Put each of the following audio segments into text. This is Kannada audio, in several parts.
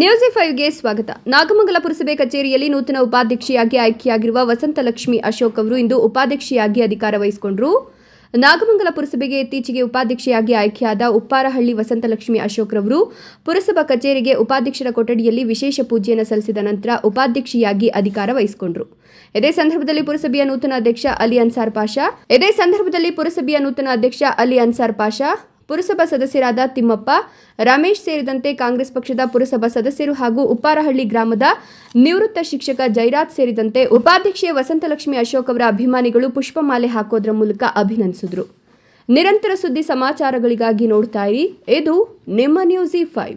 ನ್ಯೂಸ್5ಗೆ ಸ್ವಾಗತ. ನಾಗಮಂಗಲ ಪುರಸಭೆ ಕಚೇರಿಯಲ್ಲಿ ನೂತನ ಉಪಾಧ್ಯಕ್ಷೆಯಾಗಿ ಆಯ್ಕೆಯಾಗಿರುವ ವಸಂತಲಕ್ಷ್ಮಿ ಅಶೋಕ್ ಅವರು ಇಂದು ಉಪಾಧ್ಯಕ್ಷೆಯಾಗಿ ಅಧಿಕಾರ ವಹಿಸಿಕೊಂಡರು. ನಾಗಮಂಗಲ ಪುರಸಭೆಗೆ ಇತ್ತೀಚೆಗೆ ಉಪಾಧ್ಯಕ್ಷೆಯಾಗಿ ಆಯ್ಕೆಯಾದ ಉಪ್ಪಾರಹಳ್ಳಿ ವಸಂತಲಕ್ಷ್ಮಿ ಅಶೋಕ್ ರವರು ಪುರಸಭಾ ಕಚೇರಿಗೆ ಉಪಾಧ್ಯಕ್ಷರ ಕೊಠಡಿಯಲ್ಲಿ ವಿಶೇಷ ಪೂಜೆಯನ್ನು ಸಲ್ಲಿಸಿದ ನಂತರ ಉಪಾಧ್ಯಕ್ಷೆಯಾಗಿ ಅಧಿಕಾರ ವಹಿಸಿಕೊಂಡರು. ಇದೇ ಸಂದರ್ಭದಲ್ಲಿ ಪುರಸಭೆಯ ನೂತನ ಅಧ್ಯಕ್ಷ ಅಲಿ ಅನ್ಸಾರ್ ಪಾಷಾ, ಪುರಸಭಾ ಸದಸ್ಯರಾದ ತಿಮ್ಮಪ್ಪ, ರಮೇಶ್ ಸೇರಿದಂತೆ ಕಾಂಗ್ರೆಸ್ ಪಕ್ಷದ ಪುರಸಭಾ ಸದಸ್ಯರು ಹಾಗೂ ಉಪ್ಪಾರಹಳ್ಳಿ ಗ್ರಾಮದ ನಿವೃತ್ತ ಶಿಕ್ಷಕ ಜೈರಾಜ್ ಸೇರಿದಂತೆ ಉಪಾಧ್ಯಕ್ಷೆ ವಸಂತಲಕ್ಷ್ಮಿ ಅಶೋಕ್ ಅವರ ಅಭಿಮಾನಿಗಳು ಪುಷ್ಪಮಾಲೆ ಹಾಕೋದ್ರ ಮೂಲಕ ಅಭಿನಂದಿಸಿದರು. ನಿರಂತರ ಸುದ್ದಿ ಸಮಾಚಾರಗಳಿಗಾಗಿ ನೋಡ್ತಾ ಇರಿ, ಇದು ನಿಮ್ಮ ನ್ಯೂಸ್5.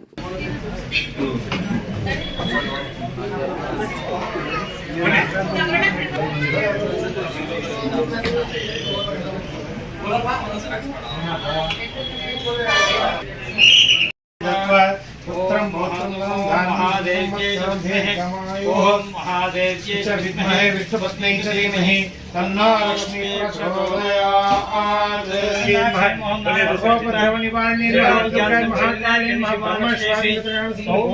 पुत्रं ओम महादेव्यै च विद्महे विष्णुपत्न्यै च धीमहि तन्नो लक्ष्मी प्रचोदयात्. ओम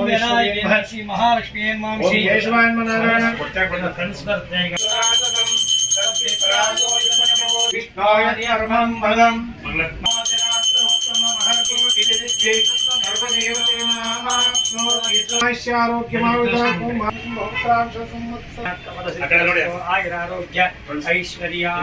श्री महालक्ष्मी नमः. श्री केशवाय नमः. विष्णुय धर्मं बलं आयुरारोग्य ऐश्वर्या